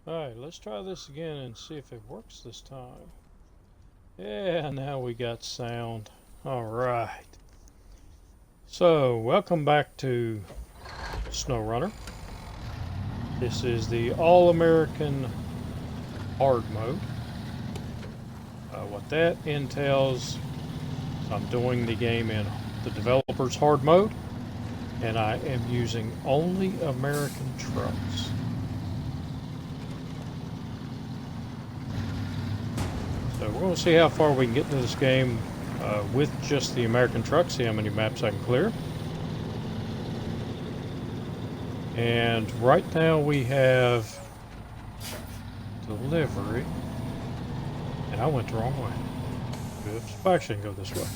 Alright, let's try this again and see if it works this time. Yeah, now we got sound. Alright. So, welcome back to SnowRunner. This is the All-American Hard Mode. What that entails, I'm doing the game in the developer's hard mode, and I am using only American trucks. So we're going to see how far we can get into this game with just the American truck, see how many maps I can clear. And right now we have delivery, and I went the wrong way. Oops, I actually can go this way.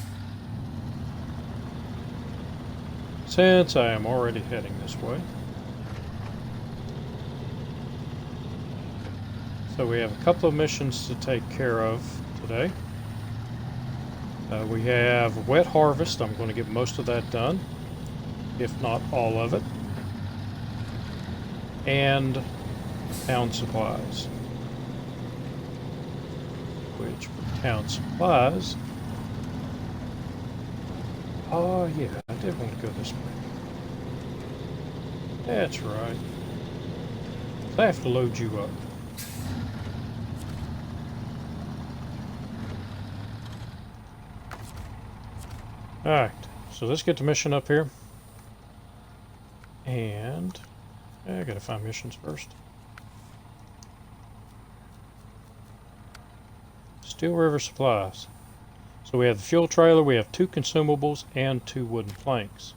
Since I am already heading this way. So we have a couple of missions to take care of today. We have wet harvest. I'm going to get most of that done, if not all of it. And town supplies. Which for town supplies... Oh yeah, I did want to go this way. That's right. I have to load you up. Alright, so let's get the mission up here. And I gotta find missions first. Steel River supplies. So we have the fuel trailer, we have 2 consumables, and 2 wooden planks.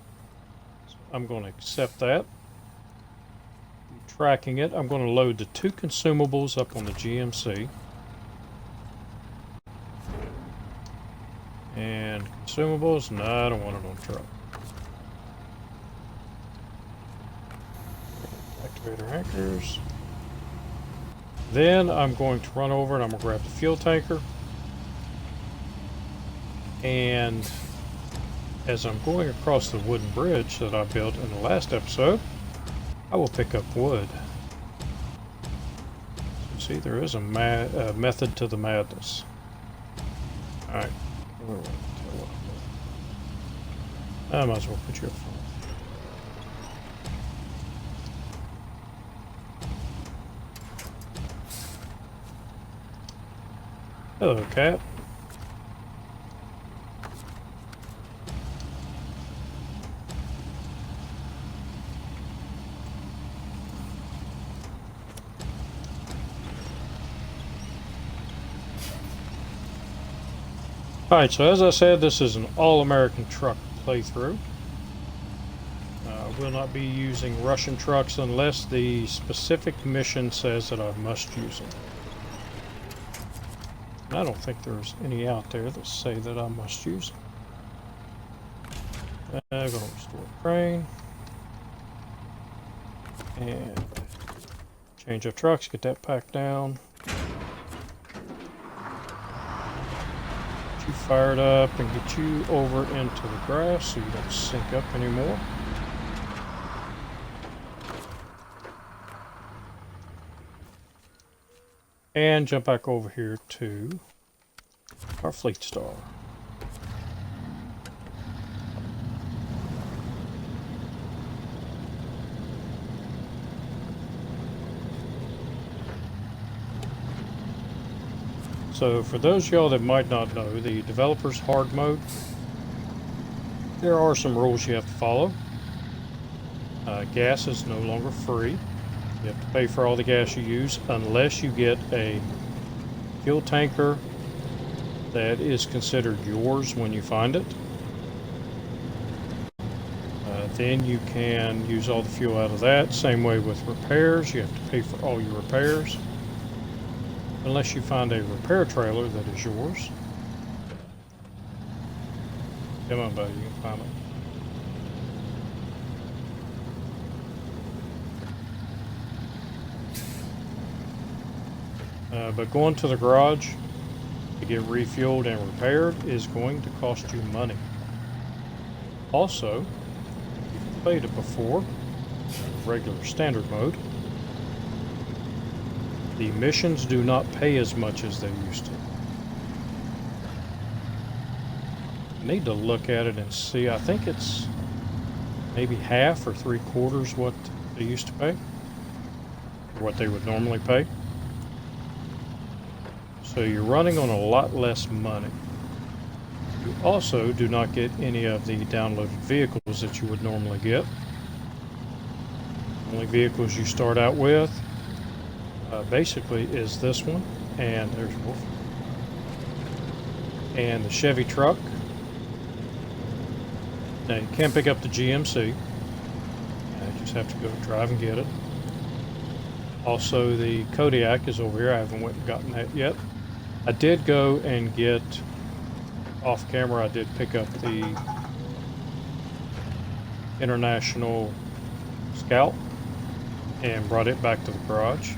So I'm going to accept that. Tracking it, I'm going to load the 2 consumables up on the GMC. And consumables, no, I don't want it on truck. Activate our anchors. Then I'm going to run over and I'm going to grab the fuel tanker. And as I'm going across the wooden bridge that I built in the last episode, I will pick up wood. So see, there is a method to the madness. Alright. I might as well put you up front. Hello, cat. Alright, so as I said, this is an all-American truck playthrough. I will not be using Russian trucks unless the specific mission says that I must use them. And I don't think there's any out there that say that I must use them. I'm going to restore crane. And change our trucks, get that packed down. You fired up and get you over into the grass so you don't sink up anymore. And jump back over here to our Fleet Star. So for those of y'all that might not know, the developer's hard mode, there are some rules you have to follow. Gas is no longer free. You have to pay for all the gas you use unless you get a fuel tanker that is considered yours when you find it. Then you can use all the fuel out of that. Same way with repairs. You have to pay for all your repairs. Unless you find a repair trailer that is yours. Come on, buddy, you can find it. But going to the garage to get refueled and repaired is going to cost you money. Also, if you've played it before, regular standard mode, The missions do not pay as much as they used to. I need to look at it and see. I think it's maybe half or 3/4 what they used to pay, or what they would normally pay. So you're running on a lot less money. You also do not get any of the downloaded vehicles that you would normally get. The only vehicles you start out with basically is this one, and there's Wolf, and the Chevy truck. Now you can't pick up the GMC. You just have to go drive and get it. Also, the Kodiak is over here. I haven't went and gotten that yet. I did go and get, off camera, I did pick up the International Scout and brought it back to the garage.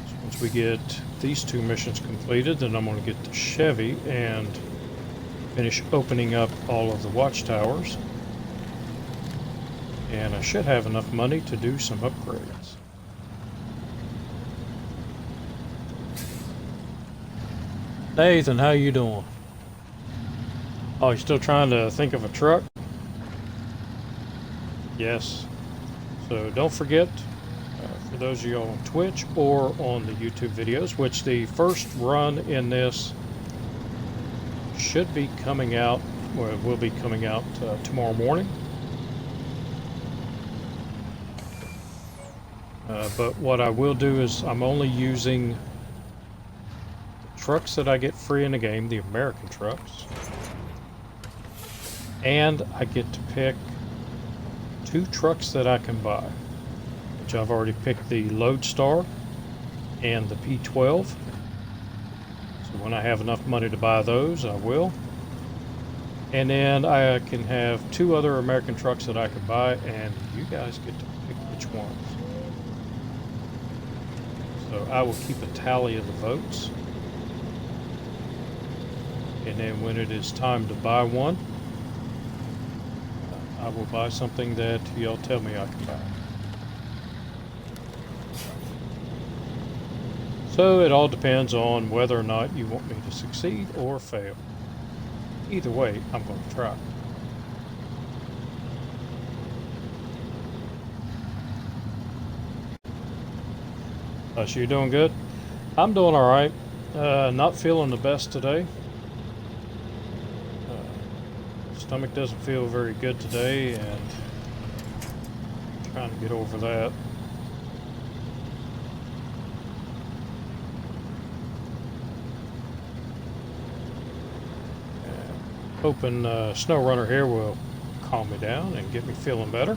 So once we get these two missions completed, then I'm going to get the Chevy and finish opening up all of the watchtowers. And I should have enough money to do some upgrades. Nathan, how you doing? Oh, you still trying to think of a truck? Yes. So don't forget, for those of you on Twitch or on the YouTube videos, which the first run in this should be coming out, well, it will be coming out tomorrow morning. But what I will do is I'm only using the trucks that I get free in the game, the American trucks. And I get to pick 2 trucks that I can buy, which I've already picked, the Lodestar and the P12. So when I have enough money to buy those, I will. And then I can have 2 other American trucks that I can buy, and you guys get to pick which ones. So I will keep a tally of the votes. And then when it is time to buy one, I will buy something that y'all tell me I can buy. So it all depends on whether or not you want me to succeed or fail. Either way, I'm going to try. So you doing good? I'm doing all right. Not feeling the best today. Stomach doesn't feel very good today, and I'm trying to get over that. Hoping SnowRunner here will calm me down and get me feeling better.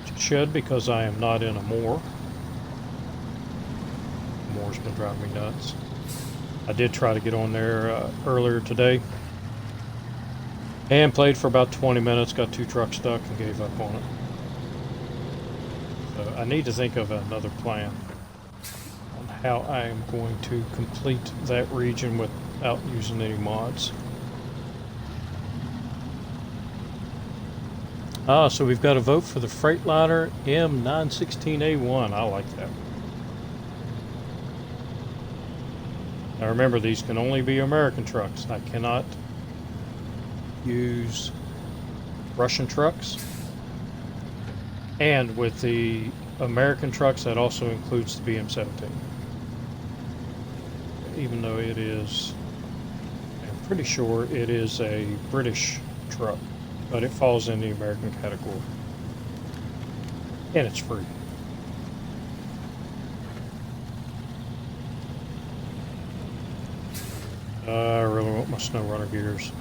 Which it should, because I am not in a moor. Moor's been driving me nuts. I did try to get on there earlier today and played for about 20 minutes, got 2 trucks stuck and gave up on it. So I need to think of another plan on how I am going to complete that region without using any mods. So we've got a vote for the Freightliner M916A1. I like that. Now remember, these can only be American trucks. I cannot use Russian trucks. And with the American trucks, that also includes the BM-17. Even though it is, I'm pretty sure it is a British truck, but it falls in the American category. And it's free. I really want my SnowRunner gears.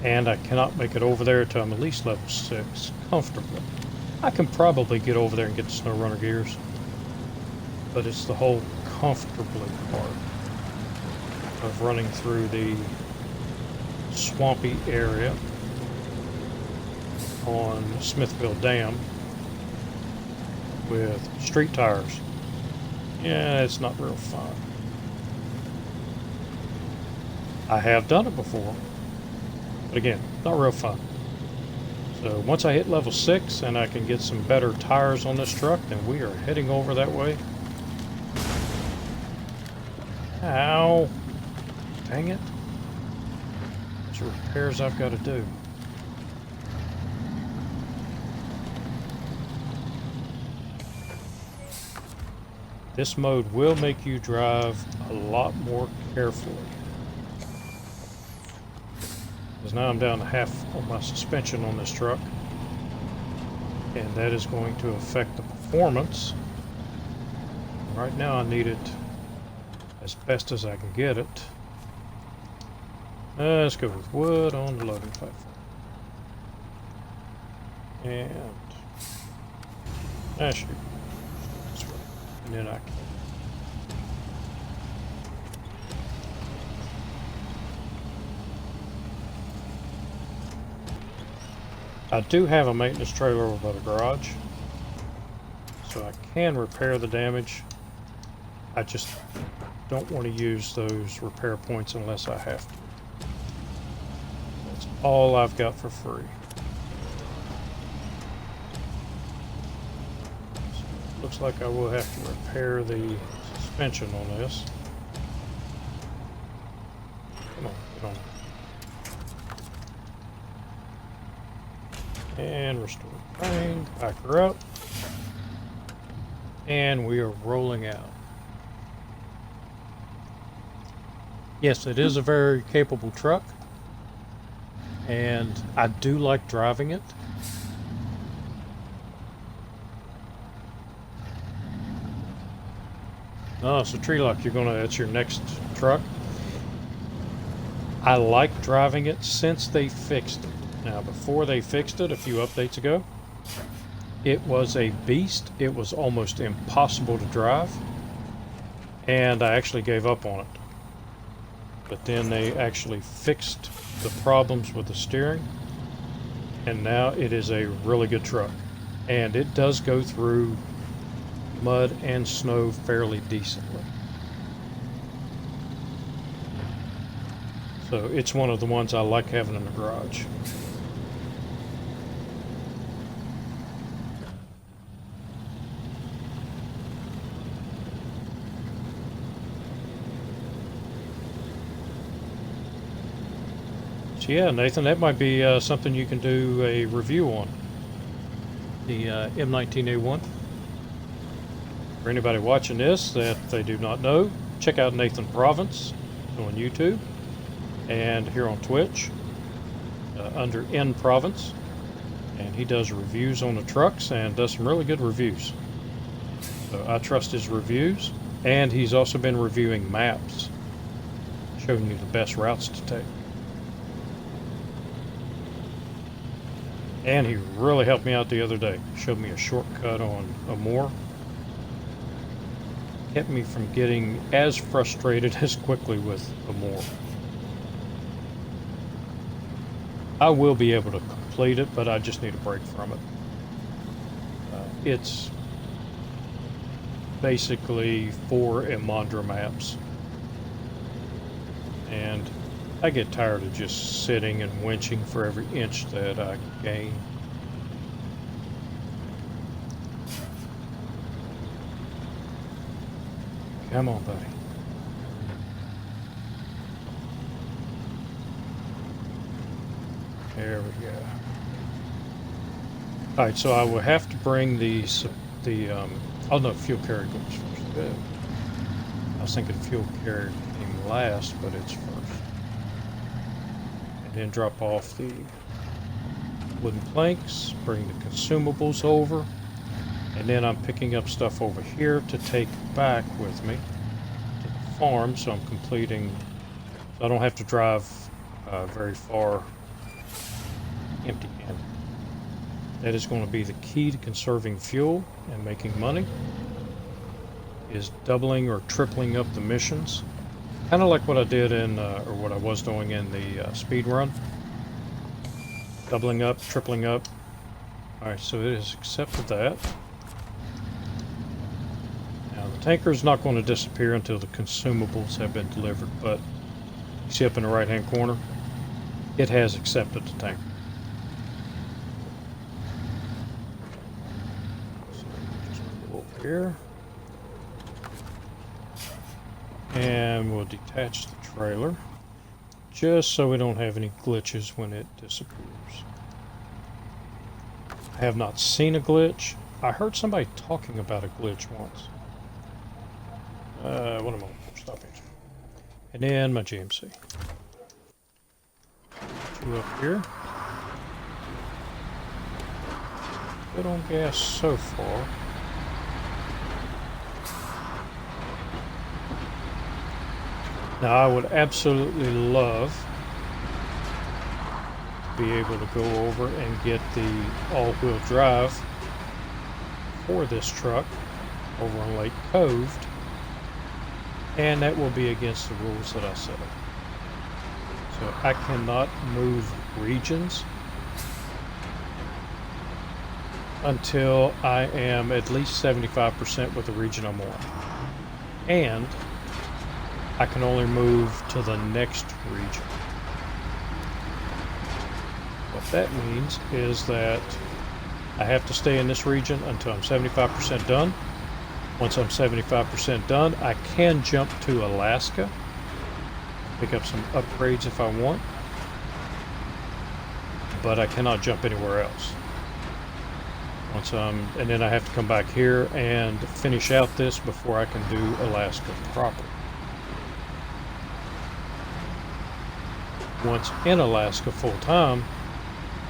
And I cannot make it over there until I'm at least level 6, comfortably. I can probably get over there and get the SnowRunner gears, but it's the whole comfortably part of running through the swampy area on Smithville Dam with street tires. Yeah, it's not real fun. I have done it before, but again, not real fun. So once I hit level 6 and I can get some better tires on this truck, then we are heading over that way. Ow! Dang it. There's repairs I've got to do. This mode will make you drive a lot more carefully. Because now I'm down to half on my suspension on this truck. And that is going to affect the performance. Right now I need it as best as I can get it. Let's go with wood on the loading platform. And shoot. This way. And then I can. I do have a maintenance trailer over by the garage, so I can repair the damage. I just don't want to use those repair points unless I have to. That's all I've got for free. So looks like I will have to repair the suspension on this. Come on, get on. And restore bang, back her up. And we are rolling out. Yes, it is a very capable truck, and I do like driving it. Oh, so Tree Lock, that's your next truck. I like driving it since they fixed it. Now, before they fixed it a few updates ago, it was a beast. It was almost impossible to drive, and I actually gave up on it. But then they actually fixed the problems with the steering, and now it is a really good truck. And it does go through mud and snow fairly decently. So it's one of the ones I like having in the garage. So yeah, Nathan, that might be something you can do a review on. The M19A1. For anybody watching this that they do not know, check out Nathan Province on YouTube and here on Twitch under N Province. And he does reviews on the trucks and does some really good reviews. So I trust his reviews. And he's also been reviewing maps, showing you the best routes to take. And he really helped me out the other day. Showed me a shortcut on a moor. Kept me from getting as frustrated as quickly with a moor. I will be able to complete it, but I just need a break from it. It's basically 4 Emandra maps. And I get tired of just sitting and winching for every inch that I gain. Come on, buddy. There we go. All right, so I will have to bring oh no, fuel carrier goes first. Good. I was thinking fuel carrier came last, but it's first. And then drop off the wooden planks, bring the consumables over, and then I'm picking up stuff over here to take back with me to the farm, so I'm completing, so I don't have to drive very far empty-handed. That is going to be the key to conserving fuel and making money, is doubling or tripling up the missions. Kind of like what I did in, or what I was doing in the speed run. Doubling up, tripling up. Alright, so it has accepted that. Now the tanker is not going to disappear until the consumables have been delivered, but you see up in the right hand corner, it has accepted the tanker. here. And we'll detach the trailer, just so we don't have any glitches when it disappears. I have not seen a glitch. I heard somebody talking about a glitch once. What am I? Stop it. And then my GMC. Two up here. Good on gas so far. Now I would absolutely love to be able to go over and get the all-wheel drive for this truck over on Lake Cove, and that will be against the rules that I set up. So I cannot move regions until I am at least 75% with the region I'm on. And I can only move to the next region. What that means is that I have to stay in this region until I'm 75% done. Once I'm 75% done, I can jump to Alaska, pick up some upgrades if I want, but I cannot jump anywhere else. And then I have to come back here and finish out this before I can do Alaska proper. Once in Alaska full time,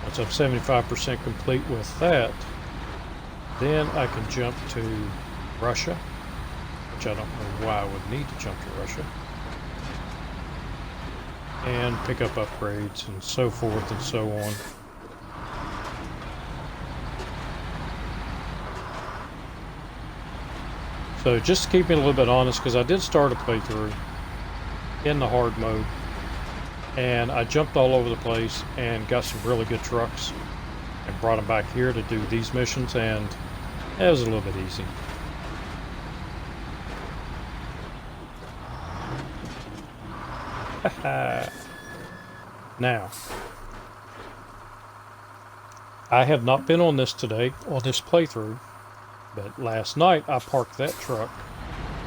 once I'm 75% complete with that, then I can jump to Russia, which I don't know why I would need to jump to Russia, and pick up upgrades and so forth and so on. So just to keep me a little bit honest, because I did start a playthrough in the hard mode, and I jumped all over the place and got some really good trucks and brought them back here to do these missions, and it was a little bit easy. Now, I have not been on this today, on this playthrough, but last night I parked that truck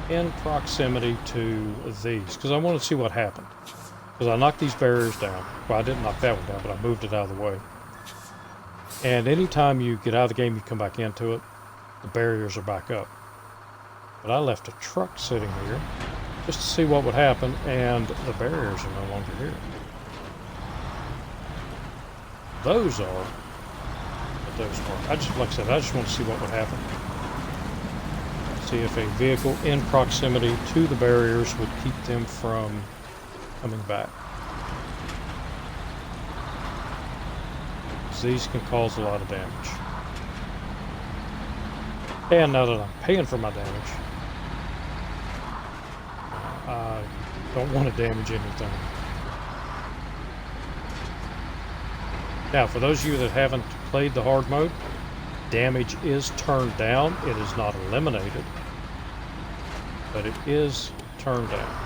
in proximity to these because I wanted to see what happened. Because I knocked these barriers down. Well, I didn't knock that one down, but I moved it out of the way. And anytime you get out of the game, you come back into it, the barriers are back up. But I left a truck sitting here just to see what would happen, and the barriers are no longer here. Those are what those are. Like I said, I just want to see what would happen. See if a vehicle in proximity to the barriers would keep them from coming back. These can cause a lot of damage. And now that I'm paying for my damage, I don't want to damage anything. Now, for those of you that haven't played the hard mode, damage is turned down. It is not eliminated, but it is turned down.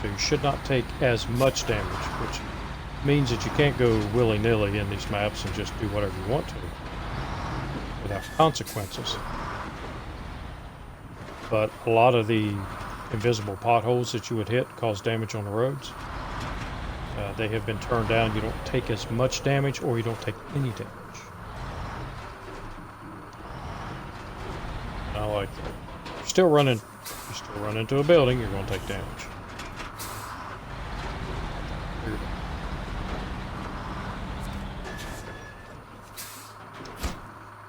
So you should not take as much damage, which means that you can't go willy-nilly in these maps and just do whatever you want to without consequences. But a lot of the invisible potholes that you would hit cause damage on the roads. They have been turned down. You don't take as much damage, or you don't take any damage. I like that. If you still run into a building, you're going to take damage.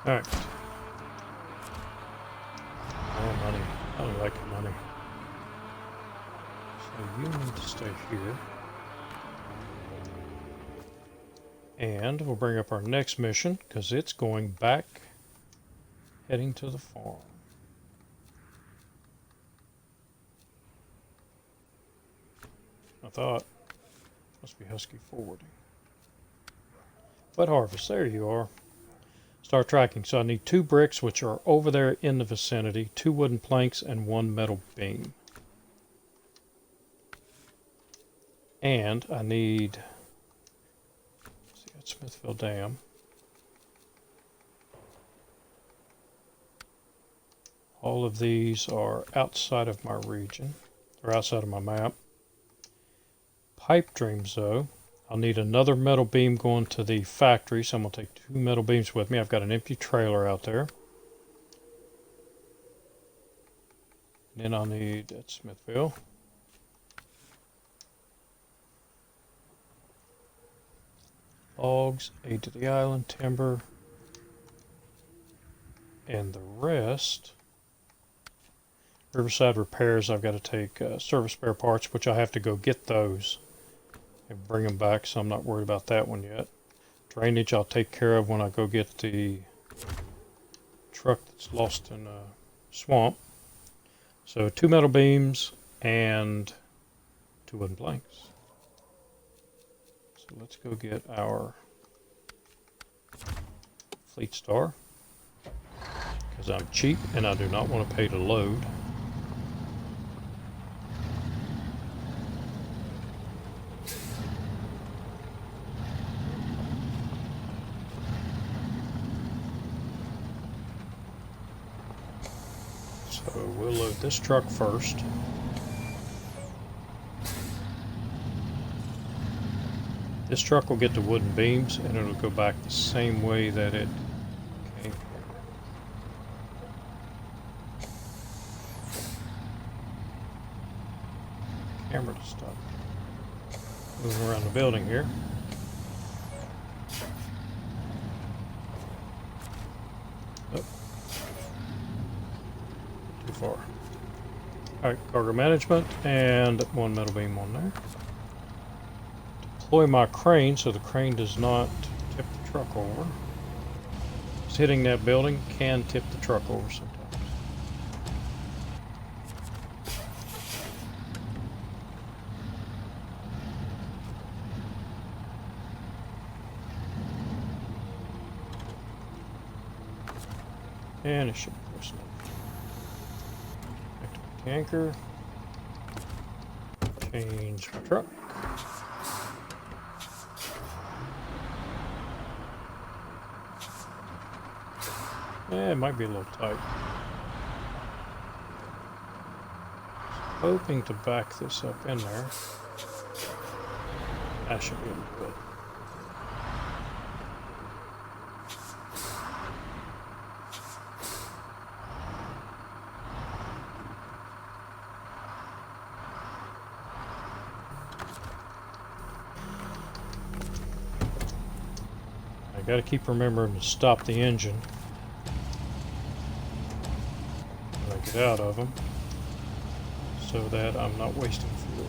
Alright. More money. I like money. So you need to stay here. And we'll bring up our next mission, because it's going back, heading to the farm. I thought, must be Husky forwarding. Wet harvest, there you are. Start tracking. So I need 2 bricks, which are over there in the vicinity, 2 wooden planks, and 1 metal beam. And I need, let's see, at Smithville Dam. All of these are outside of my region, or outside of my map. Pipe dreams, though. I'll need another metal beam going to the factory, so I'm going to take 2 metal beams with me. I've got an empty trailer out there. And then I'll need at Smithville. Logs, aid to the island, timber, and the rest. Riverside repairs, I've got to take service spare parts, which I have to go get those and bring them back, so I'm not worried about that one yet. Drainage I'll take care of when I go get the truck that's lost in a swamp. So 2 metal beams and 2 wooden planks. So let's go get our Fleet Star, because I'm cheap and I do not want to pay to load. So we'll load this truck first. This truck will get the wooden beams and it'll go back the same way that it came. Camera to stop. Moving around the building here. Oh. Too far. Alright, cargo management and 1 metal beam on there. Deploy my crane so the crane does not tip the truck over. Just hitting that building can tip the truck over sometimes. And it should be close enough. Activate the anchor. Change my truck. Yeah, it might be a little tight. Hoping to back this up in there. That should be good. I gotta keep remembering to stop the engine when I get out of them, so that I'm not wasting fuel.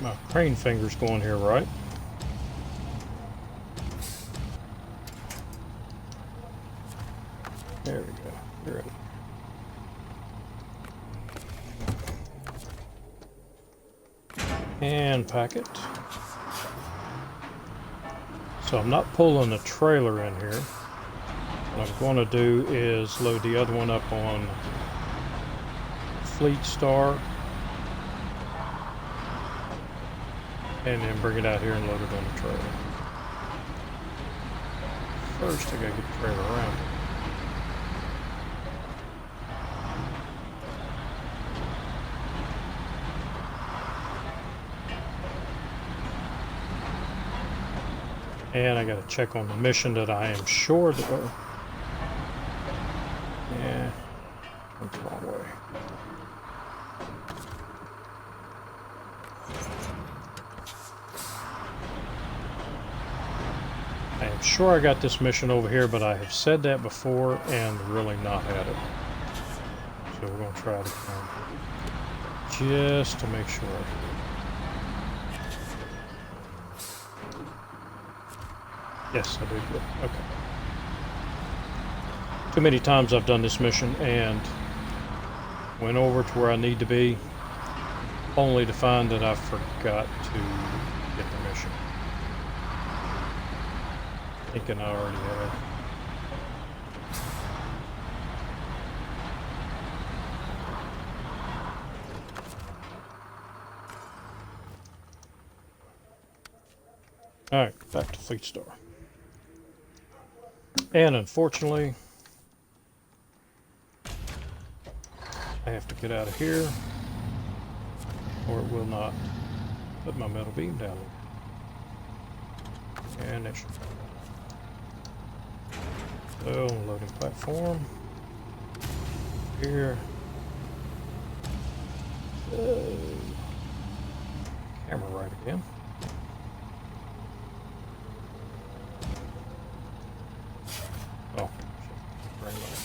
My crane finger's going here, right? There we go. You're in. And pack it. So I'm not pulling the trailer in here. What I'm going to do is load the other one up on Fleet Star and then bring it out here and load it on the trailer. First I gotta get the trailer around it. And I gotta check on the mission that I am sure that yeah, went the wrong way. I am sure I got this mission over here, but I have said that before and really not had it. So we're gonna try it again, just to make sure. Yes, I did good. Okay. Too many times I've done this mission and went over to where I need to be, only to find that I forgot to get the mission. Thinking I already had. Alright, back to Fleet Star. And unfortunately, I have to get out of here, or it will not put my metal beam down. And it should. So, loading platform. Here. Camera right again. Oh, bring that.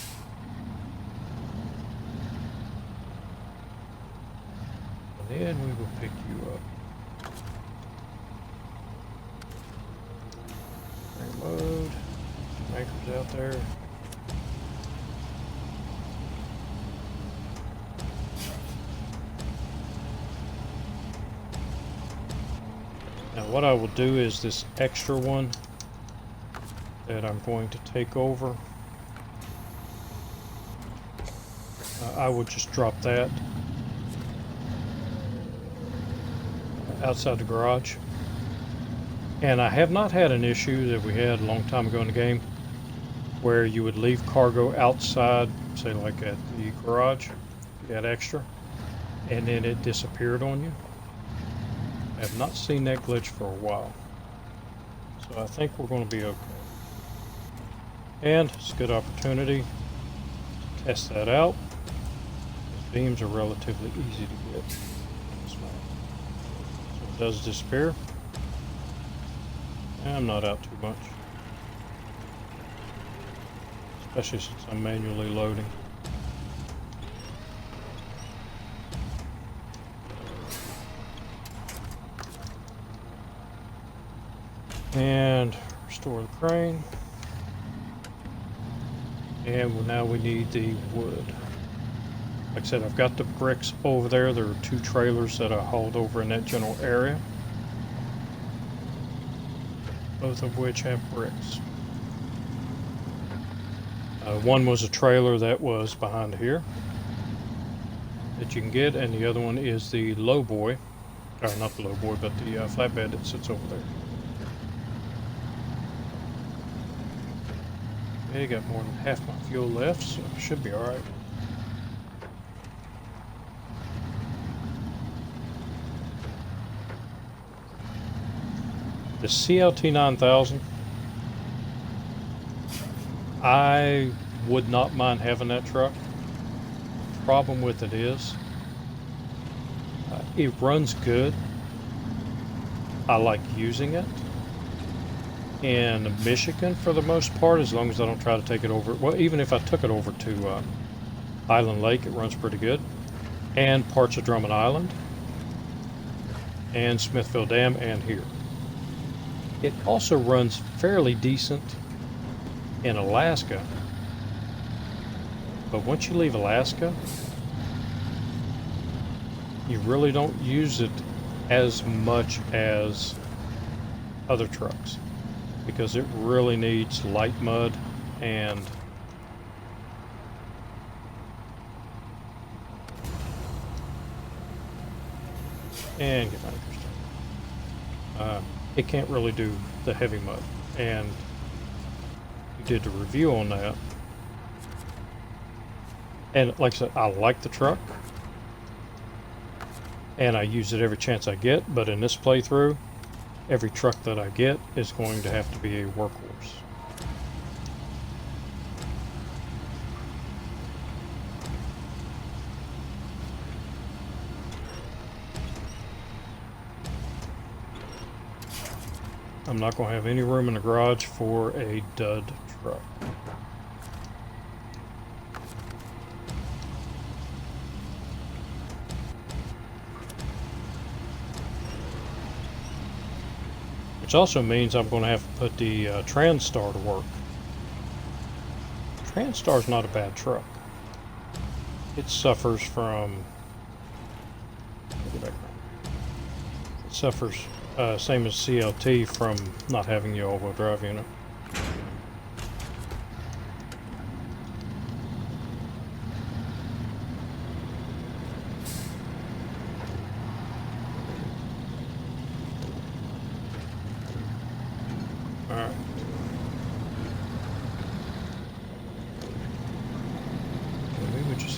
And then we will pick you up. Bring mode. Anchors out there. Now what I will do is this extra one that I'm going to take over, I will just drop that outside the garage. And I have not had an issue that we had a long time ago in the game where you would leave cargo outside, say like at the garage, you had extra, and then it disappeared on you. I have not seen that glitch for a while. So I think we're going to be okay. And it's a good opportunity to test that out. These beams are relatively easy to get. So it does disappear. I'm not out too much. Especially since I'm manually loading. And restore the crane. And now we need the wood. Like I said, I've got the bricks over there. There are 2 trailers that I hauled over in that general area. Both of which have bricks. One was a trailer that was behind here that you can get, and the other one is the low boy, or not the low boy, but the flatbed that sits over there. Okay, got more than half my fuel left, so it should be alright. The CLT 9000, I would not mind having that truck. The problem with it is, it runs good. I like using it. In Michigan for the most part, as long as I don't try to take it over. Well, even if I took it over to Island Lake, it runs pretty good. And parts of Drummond Island. And Smithville Dam and here. It also runs fairly decent in Alaska. But once you leave Alaska, you really don't use it as much as other trucks. Because it really needs light mud and get my interest. It can't really do the heavy mud, and we did the review on that. And like I said, I like the truck, and I use it every chance I get. But in this playthrough, every truck that I get is going to have to be a workhorse. I'm not going to have any room in the garage for a dud truck. Which also means I'm going to have to put the Transstar to work. Transstar's not a bad truck. It suffers from... It suffers, same as CLT, from not having the all-wheel drive unit.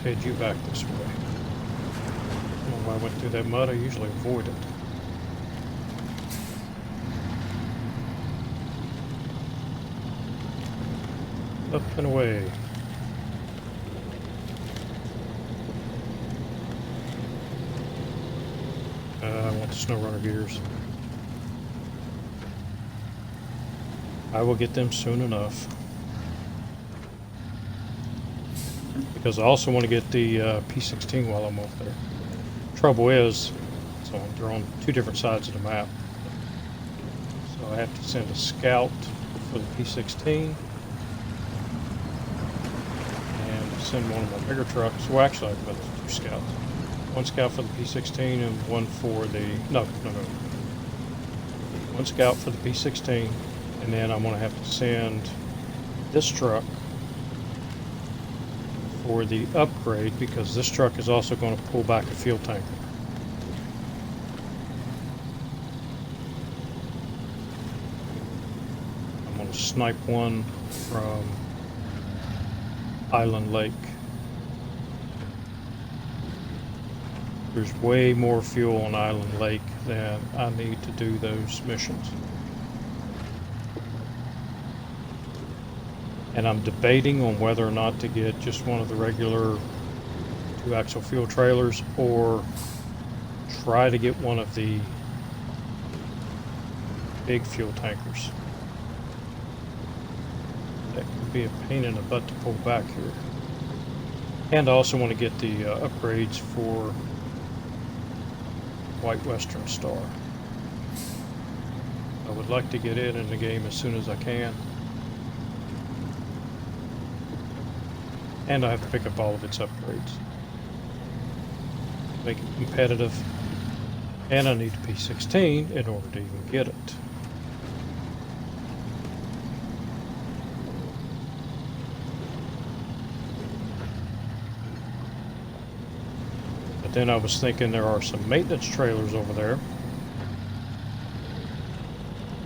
head you back this way. I don't know why I went through that mud. I usually avoid it. Up and away. I want the SnowRunner gears. I will get them soon enough. Because I also want to get the P16 while I'm up there. Trouble is, so they're on two different sides of the map. So I have to send a scout for the P16. And send one of my bigger trucks. Well, actually, I've got two scouts. One scout for the P16 and one for the... No. One scout for the P16. And then I'm going to have to send this truck for the upgrade, because this truck is also going to pull back a fuel tanker. I'm going to snipe one from Island Lake. There's way more fuel on Island Lake than I need to do those missions. And I'm debating on whether or not to get just one of the regular 2-axle fuel trailers, or try to get one of the big fuel tankers. That could be a pain in the butt to pull back here. And I also want to get the upgrades for White Western Star. I would like to get it in the game as soon as I can. And I have to pick up all of its upgrades. Make it competitive. And I need a P16 in order to even get it. But then I was thinking there are some maintenance trailers over there.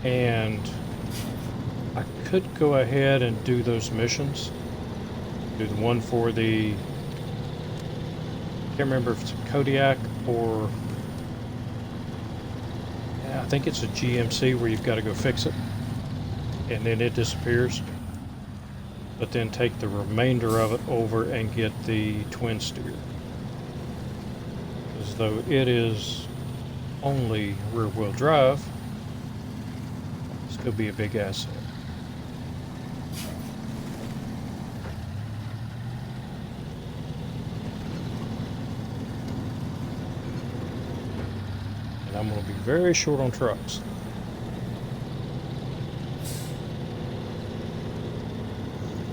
And I could go ahead and do those missions. Do the one for the, can't remember if it's a Kodiak or, I think it's a GMC where you've got to go fix it and then it disappears. But then take the remainder of it over and get the twin steer. As though it is only rear wheel drive, still be a big asset. I'm going to be very short on trucks.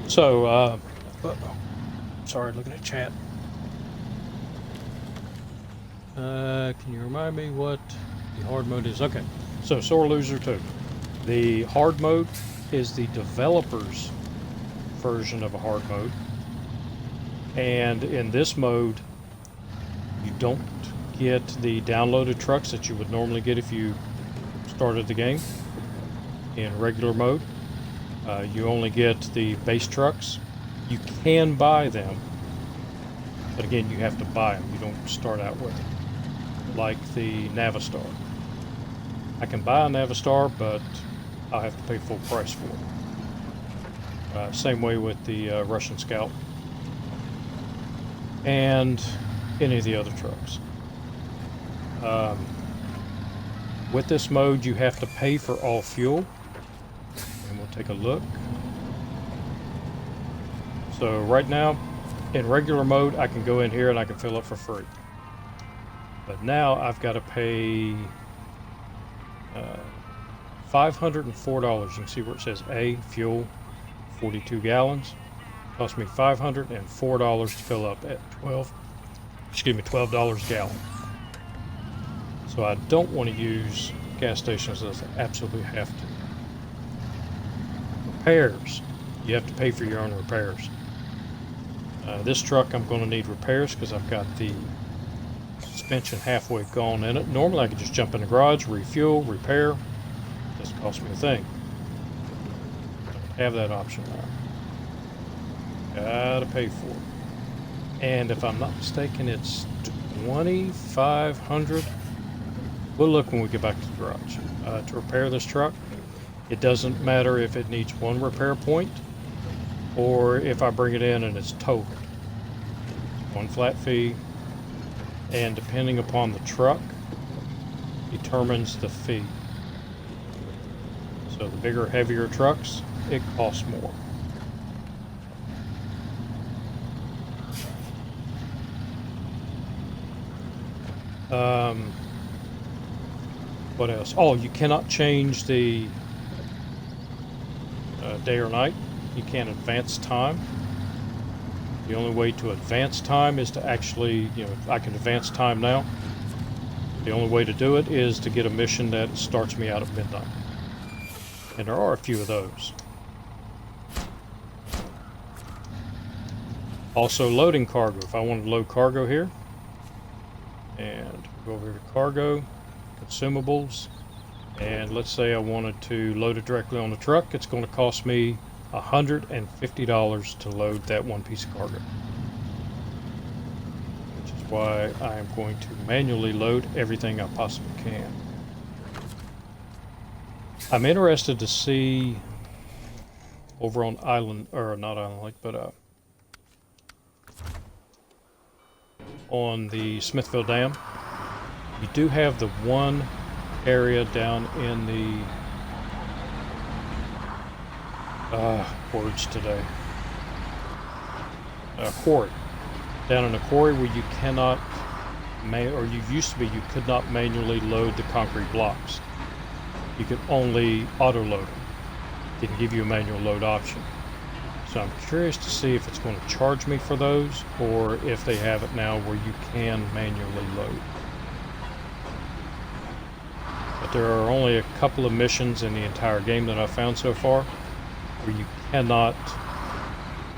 So, sorry, looking at chat. Can you remind me what the hard mode is? Okay, so Sore Loser 2. The hard mode is the developer's version of a hard mode. And in this mode, you don't get the downloaded trucks that you would normally get if you started the game in regular mode. You only get the base trucks. You can buy them, but again, you have to buy them. You don't start out with them, like the Navistar. I can buy a Navistar, but I'll have to pay full price for it. Same way with the Russian Scout and any of the other trucks. With this mode, you have to pay for all fuel, and we'll take a look. So right now, in regular mode, I can go in here and I can fill up for free. But now I've got to pay $504. You can see where it says A, fuel, 42 gallons. Cost me $504 to fill up at $12 a gallon. So I don't want to use gas stations as I absolutely have to. Repairs. You have to pay for your own repairs. This truck I'm going to need repairs because I've got the suspension halfway gone in it. Normally I could just jump in the garage, refuel, repair. Doesn't cost me a thing. Don't have that option now. Gotta pay for it. And if I'm not mistaken, it's 2,500. We'll look when we get back to the garage. To repair this truck, it doesn't matter if it needs one repair point or if I bring it in and it's totaled. One flat fee, and depending upon the truck, determines the fee. So the bigger, heavier trucks, it costs more. What else? Oh, you cannot change the day or night. You can't advance time. The only way to advance time is to actually, I can advance time now. The only way to do it is to get a mission that starts me out at midnight. And there are a few of those. Also loading cargo. If I want to load cargo here, and go over here to cargo, consumables, and let's say I wanted to load it directly on the truck, it's going to cost me $150 to load that one piece of cargo. Which is why I am going to manually load everything I possibly can. I'm interested to see over on Island, or not Island Lake, but on the Smithville Dam. You do have the one area down in the words today. Quarry. Down in a quarry where you cannot, or you used to be, you could not manually load the concrete blocks. You could only auto load them. Didn't give you a manual load option. So I'm curious to see if it's going to charge me for those, or if they have it now where you can manually load. But there are only a couple of missions in the entire game that I've found so far where you cannot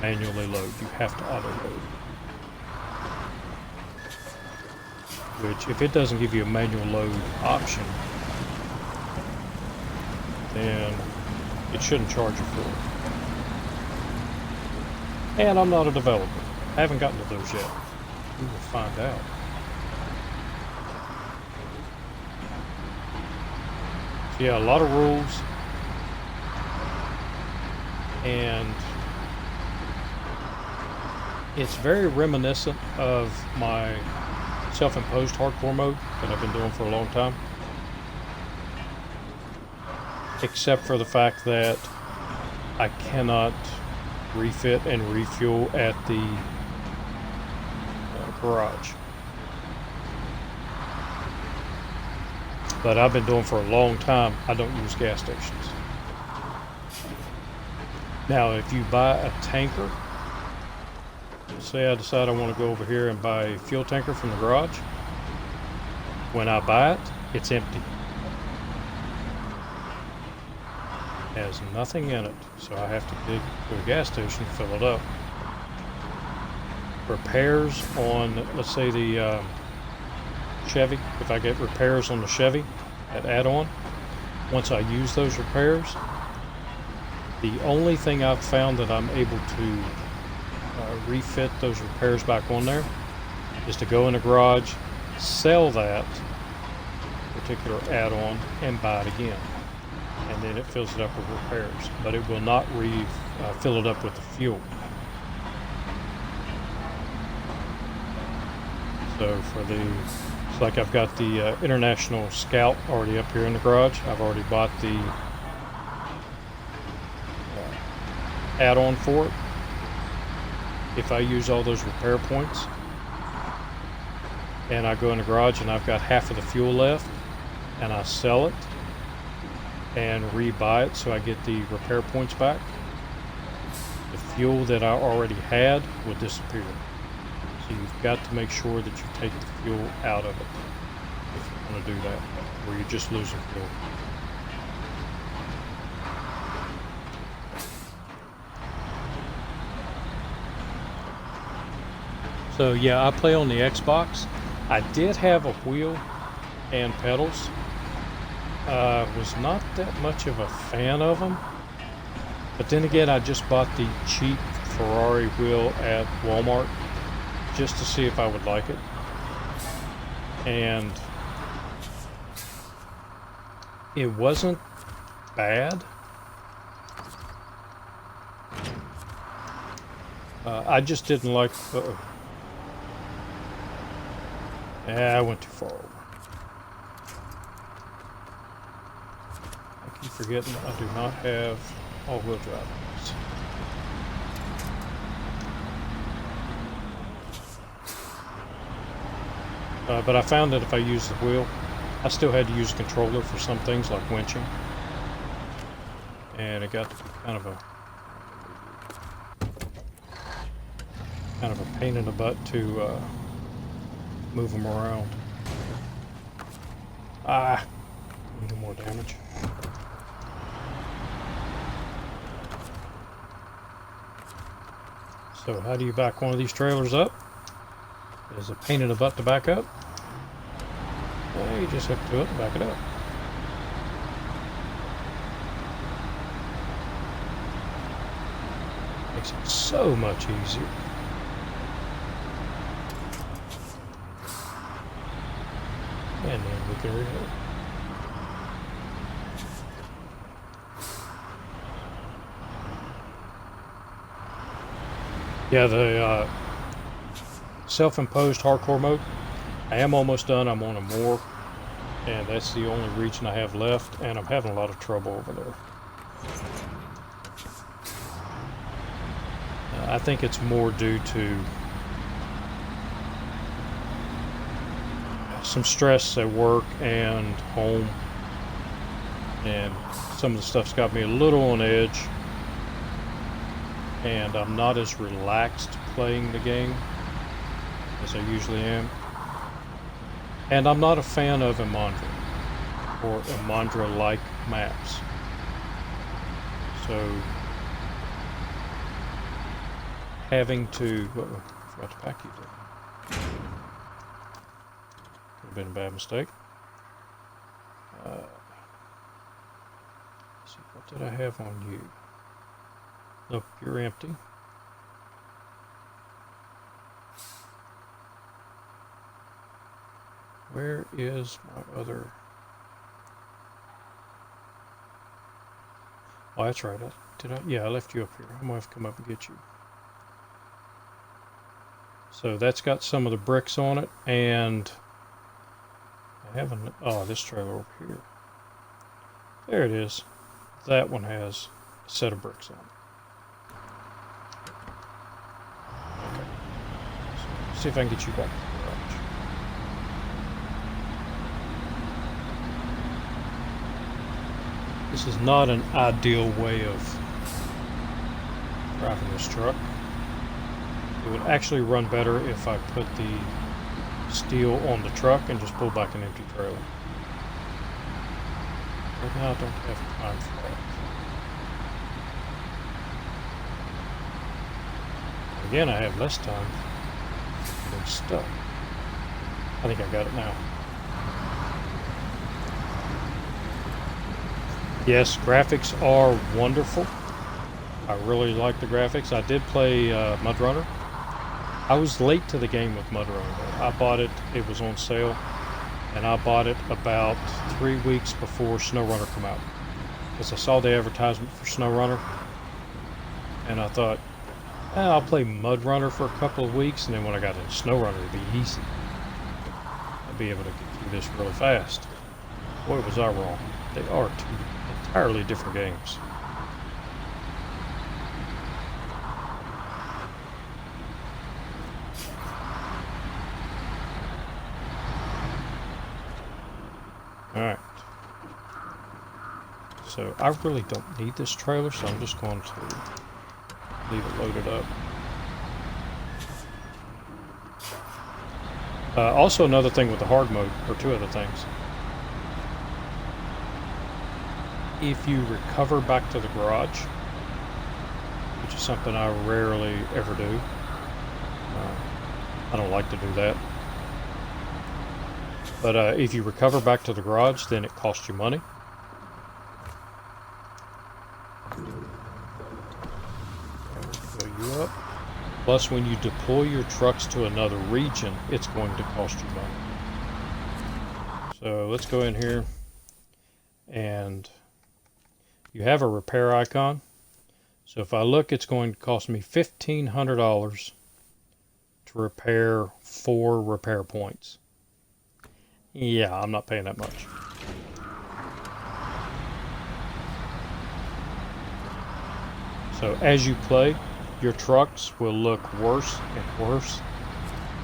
manually load. You have to auto load. Which, if it doesn't give you a manual load option, then it shouldn't charge you for it. And I'm not a developer. I haven't gotten to those yet. We will find out. So yeah, a lot of rules. And it's very reminiscent of my self-imposed hardcore mode that I've been doing for a long time. Except for the fact that I cannot refit and refuel at the garage. But I've been doing for a long time, I don't use gas stations. Now, if you buy a tanker, say I decide I want to go over here and buy a fuel tanker from the garage, when I buy it, it's empty. It has nothing in it, so I have to go to a gas station to fill it up. Repairs on, let's say the Chevy, if I get repairs on the Chevy, that add-on, once I use those repairs, the only thing I've found that I'm able to refit those repairs back on there is to go in the garage, sell that particular add-on, and buy it again. And then it fills it up with repairs, but it will not fill it up with the fuel. So for it's like I've got the International Scout already up here in the garage. I've already bought the add-on for it. If I use all those repair points and I go in the garage and I've got half of the fuel left and I sell it and rebuy it so I get the repair points back, the fuel that I already had will disappear. So you've got to make sure that you take the fuel out of it if you want to do that, or you're just losing fuel. So yeah, I play on the Xbox. I did have a wheel and pedals. Was not that much of a fan of them. But then again, I just bought the cheap Ferrari wheel at Walmart. just to see if I would like it. And it wasn't bad. I just didn't like... I went too far over. I keep forgetting I do not have all-wheel drive. But I found that if I use the wheel, I still had to use a controller for some things like winching. And it got to be kind of a pain in the butt to move them around. Ah, no more damage. So how do you back one of these trailers up? It is a pain in the butt to back up. Well, you just hook to it and back it up. Makes it so much easier. And then we can reload. Yeah, the self-imposed hardcore mode, I am almost done. I'm on a more, and that's the only region I have left, and I'm having a lot of trouble over there. I think it's more due to some stress at work and home, and some of the stuff's got me a little on edge, and I'm not as relaxed playing the game as I usually am. And I'm not a fan of Emandra or Emandra-like maps. So having to... I forgot to pack you there. Could have been a bad mistake. Let's see, what did I have on you? Nope, you're empty. Where is my other... Oh, that's right. Yeah, I left you up here. I'm going to have to come up and get you. So that's got some of the bricks on it, and I haven't... Oh, this trailer over here. There it is. That one has a set of bricks on it. Okay. So, see if I can get you back to the garage. This is not an ideal way of driving this truck. It would actually run better if I put the steel on the truck and just pull back an empty trailer. Right now I don't have time for that. Again, I have less time getting stuck. I think I got it now. Yes, graphics are wonderful. I really like the graphics. I did play MudRunner. I was late to the game with MudRunner. I bought it, it was on sale, and I bought it about 3 weeks before SnowRunner came out. Because I saw the advertisement for SnowRunner, and I thought, I'll play MudRunner for a couple of weeks, and then when I got into SnowRunner, it'd be easy. I'd be able to get through this really fast. Boy, was I wrong. They are two entirely different games. Alright. So I really don't need this trailer, so I'm just going to leave it loaded up. Also another thing with the hard mode, or two other things. If you recover back to the garage, which is something I rarely ever do, I don't like to do that. But if you recover back to the garage, then it costs you money. Fill you up. Plus, when you deploy your trucks to another region, it's going to cost you money. So let's go in here, and you have a repair icon. So if I look, it's going to cost me $1,500 to repair 4 repair points. Yeah, I'm not paying that much. So as you play, your trucks will look worse and worse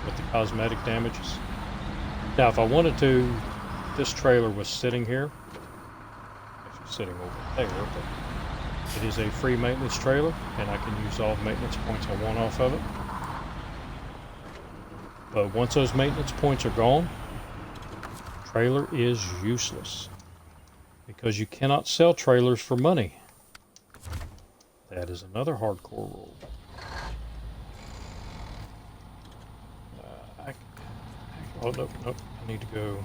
with the cosmetic damages. Now, if I wanted to, this trailer was sitting here. It's sitting over there, but it is a free maintenance trailer, and I can use all the maintenance points I want off of it. But once those maintenance points are gone, the trailer is useless, because you cannot sell trailers for money. That is another hardcore rule. Oh, nope, I need to go.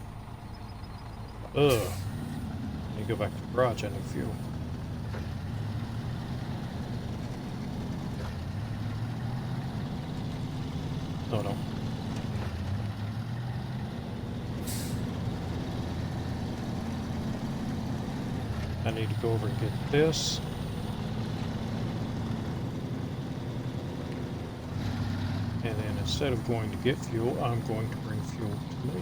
I need to go back to the garage. I need fuel. Oh, no. I need to go over and get this. And then instead of going to get fuel, I'm going to bring fuel to me.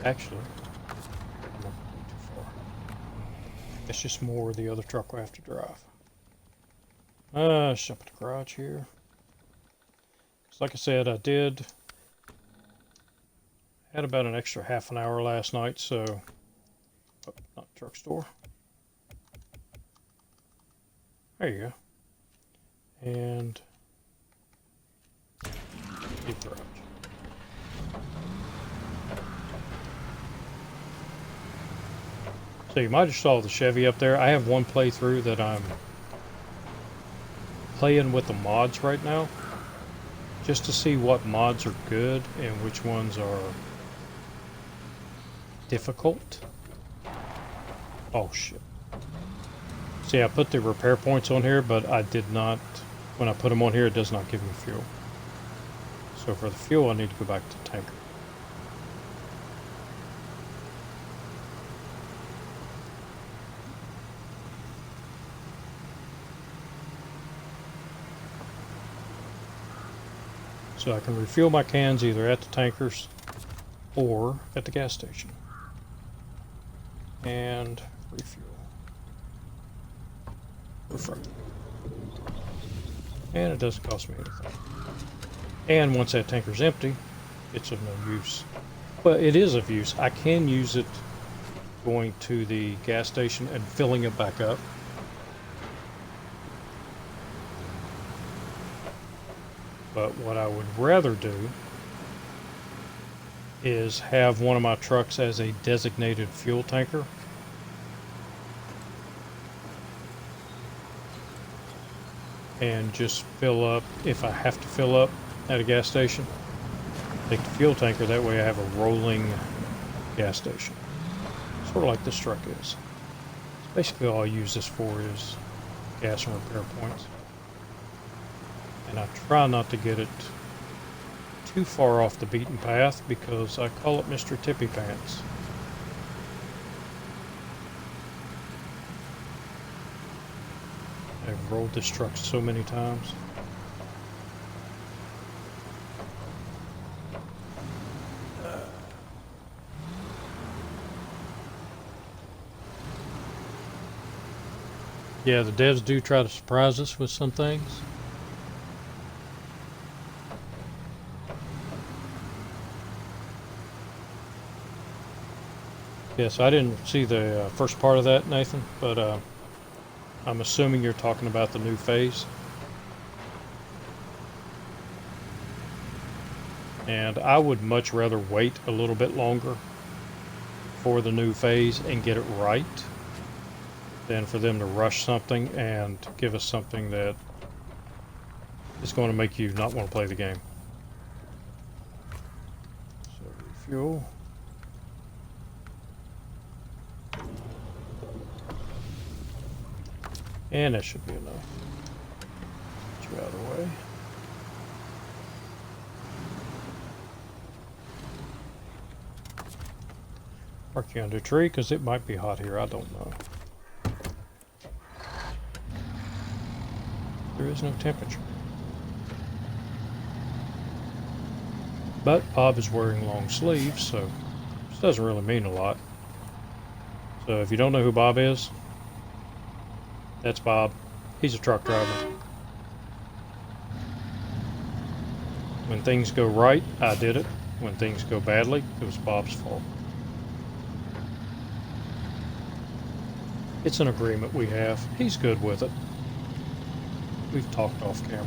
Actually, I'm not going too far. That's just more the other truck will have to drive. Shop at the garage here. So like I said, I had about an extra half an hour last night, so not truck store. There you go. And deep garage. So you might have saw the Chevy up there. I have one playthrough that I'm playing with the mods right now, just to see what mods are good and which ones are difficult. Oh shit. See, I put the repair points on here, but I did not, when I put them on here, it does not give me fuel. So for the fuel, I need to go back to tanker. So I can refuel my cans either at the tankers or at the gas station. And refuel. Refresh. And it doesn't cost me anything. And once that tanker's empty, it's of no use. Well, it is of use. I can use it going to the gas station and filling it back up. But what I would rather do is have one of my trucks as a designated fuel tanker. And just fill up, if I have to fill up at a gas station, take the fuel tanker, that way I have a rolling gas station. Sort of like this truck is. So basically all I use this for is gas and repair points. And I try not to get it too far off the beaten path because I call it Mr. Tippy Pants. I've rolled this truck so many times. Yeah, the devs do try to surprise us with some things. Yeah, so I didn't see the first part of that, Nathan, but I'm assuming you're talking about the new phase. And I would much rather wait a little bit longer for the new phase and get it right than for them to rush something and give us something that is going to make you not want to play the game. So refuel. And that should be enough. Get you out of the way. Park you under a tree because it might be hot here. I don't know. There is no temperature. But Bob is wearing long sleeves, so this doesn't really mean a lot. So if you don't know who Bob is, that's Bob. He's a truck driver. When things go right, I did it. When things go badly, it was Bob's fault. It's an agreement we have. He's good with it. We've talked off camera.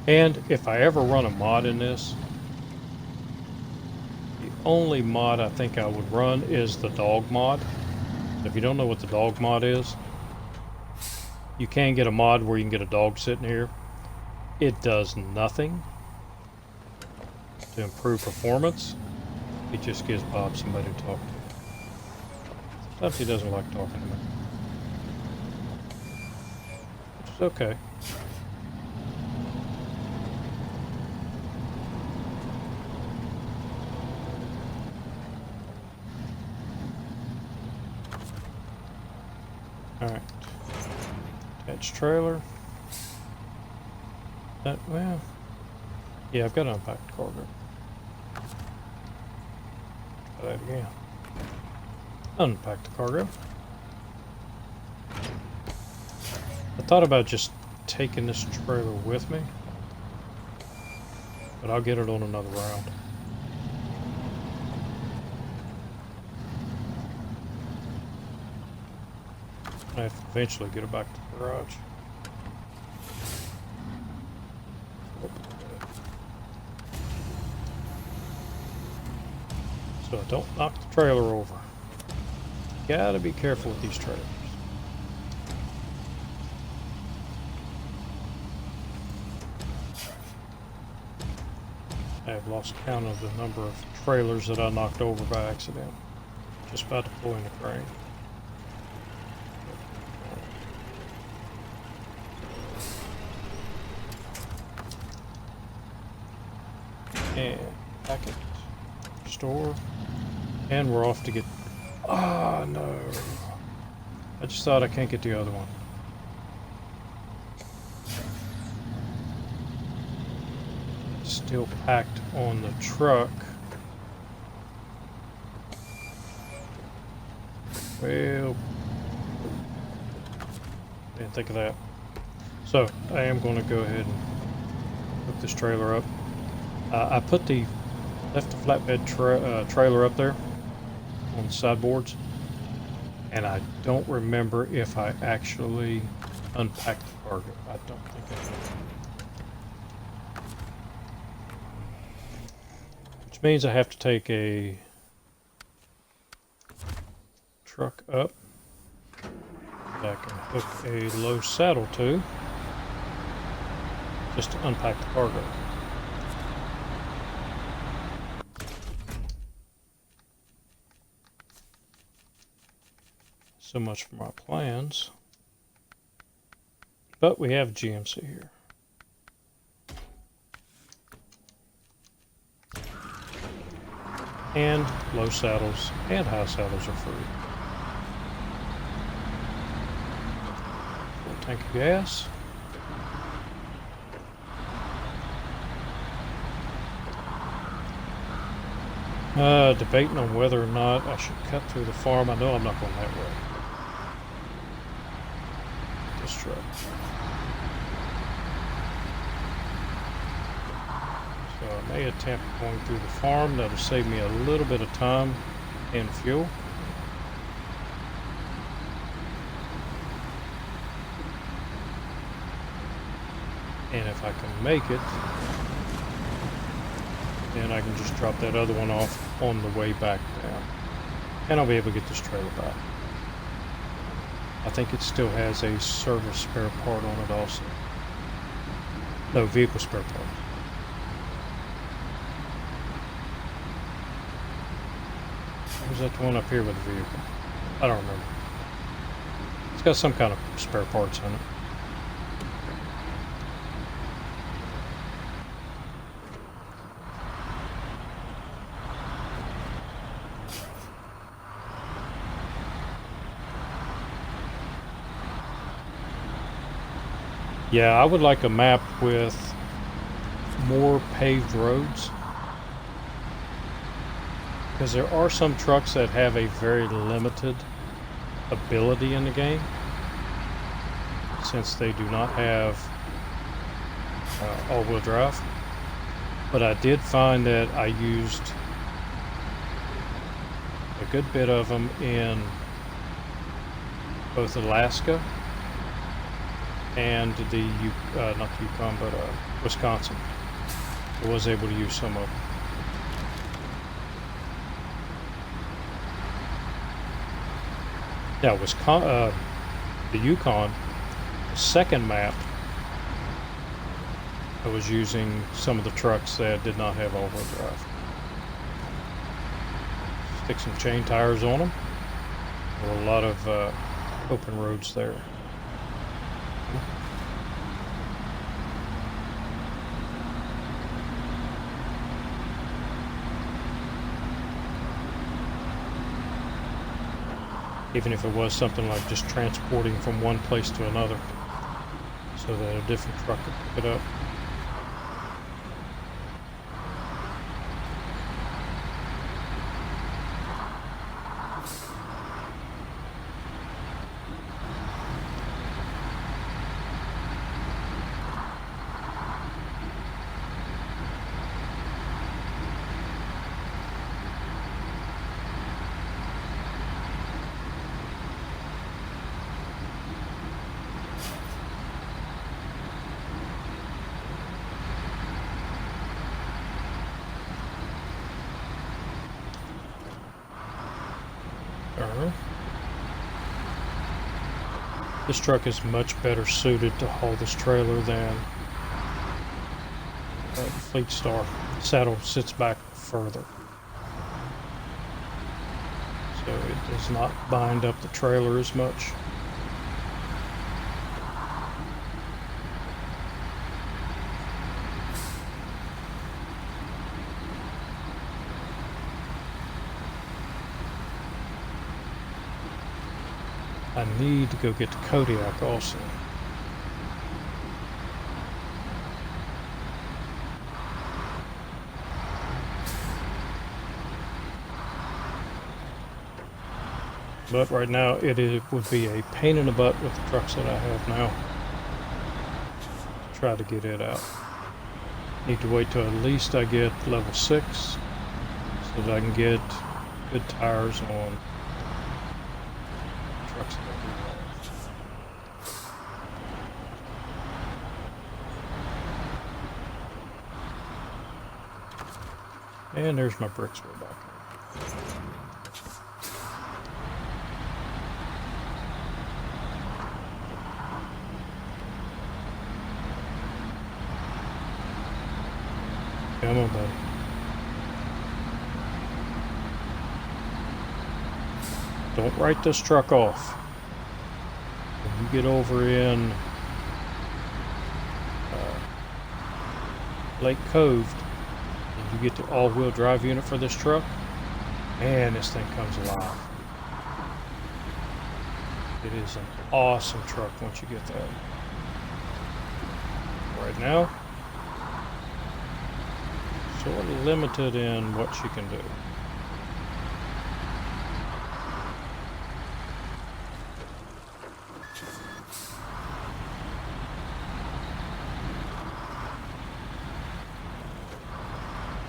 And if I ever run a mod in this, the only mod I think I would run is the dog mod. If you don't know what the dog mod is, you can get a mod where you can get a dog sitting here. It does nothing to improve performance. It just gives Bob somebody to talk to. Sometimes he doesn't like talking to me, which is okay. Alright. Attach trailer. Well, yeah, I've got to unpack the cargo. Try that again. Unpack the cargo. I thought about just taking this trailer with me, but I'll get it on another round. I have to eventually get it back to the garage. So I don't knock the trailer over. Gotta be careful with these trailers. I have lost count of the number of trailers that I knocked over by accident. Just about deploying the crane. And pack it, store, and we're off to get. Oh no! I just thought I can't get the other one. Still packed on the truck. Well, didn't think of that. So I am going to go ahead and hook this trailer up. I left the flatbed trailer up there on the sideboards, and I don't remember if I actually unpacked the cargo. I don't think I did. Which means I have to take a truck up that I can hook a low saddle to, just to unpack the cargo. So much for my plans. But we have GMC here. And low saddles and high saddles are free. Full tank of gas. Debating on whether or not I should cut through the farm. I know I'm not going that way. This truck. So I may attempt going through the farm. That'll save me a little bit of time and fuel. And if I can make it, then I can just drop that other one off on the way back down. And I'll be able to get this trailer back. I think it still has a service spare part on it also. No, vehicle spare part. Or was that the one up here with the vehicle? I don't remember. It's got some kind of spare parts in it. Yeah, I would like a map with more paved roads, because there are some trucks that have a very limited ability in the game, since they do not have all-wheel drive. But I did find that I used a good bit of them in both Alaska and the not the Yukon, but Wisconsin. I was able to use some of them. Now, the Yukon, the second map, I was using some of the trucks that did not have all-wheel drive. Stick some chain tires on them. There were a lot of open roads there. Even if it was something like just transporting from one place to another, so that a different truck could pick it up. This truck is much better suited to haul this trailer than the Fleet Star. The saddle sits back further, so it does not bind up the trailer as much. I need to go get the Kodiak also. But right now would be a pain in the butt with the trucks that I have now. Try to get it out. Need to wait till at least I get level 6 so that I can get good tires on trucks that I do have. And there's my bricks way back there. Come on, buddy. Don't write this truck off. When you get over in Lake Cove and you get the all-wheel drive unit for this truck, man, this thing comes alive. It is an awesome truck once you get that. Right now, sort of limited in what she can do.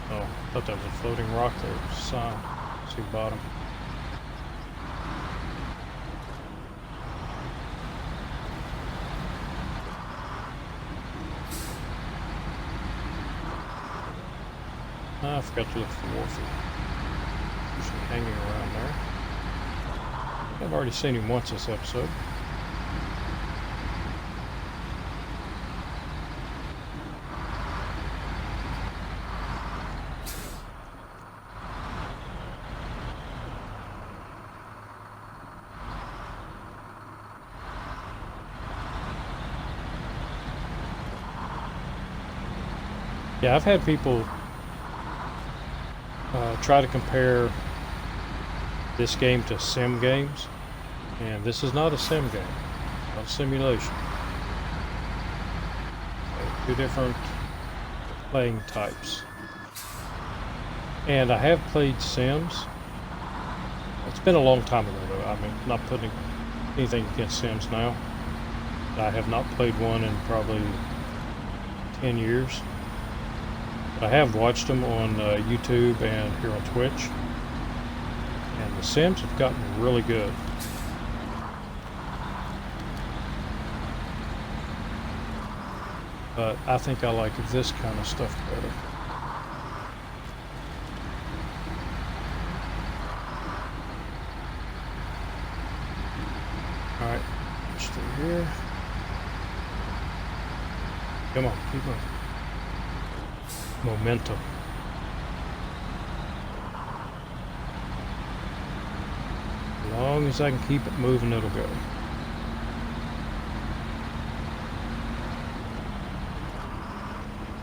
Oh, I thought that was a floating rock there. Sign. See bottom. I forgot to look for Warfy. Usually hanging around there. I've already seen him once this episode. Yeah, I've had people try to compare this game to sim games, and this is not a sim game, not a simulation. Two different playing types. And I have played sims. It's been a long time ago though. I mean, not putting anything against sims now. I have not played one in probably 10 years. I have watched them on YouTube and here on Twitch, and the sims have gotten really good. But I think I like this kind of stuff better. Alright, push through here. Come on, keep going. Momentum. As long as I can keep it moving, it'll go.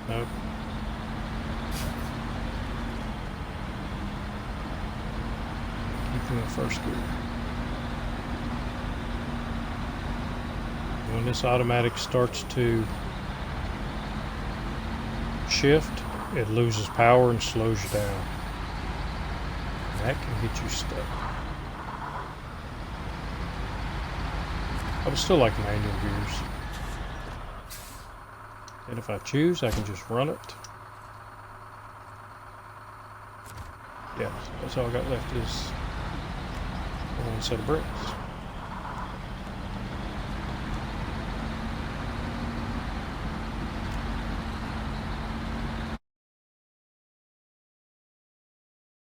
Nope. Keep in the first gear. When this automatic starts to shift, it loses power and slows you down. And that can get you stuck. I would still like manual gears. And if I choose, I can just run it. Yeah, that's all I got left is one set of brakes.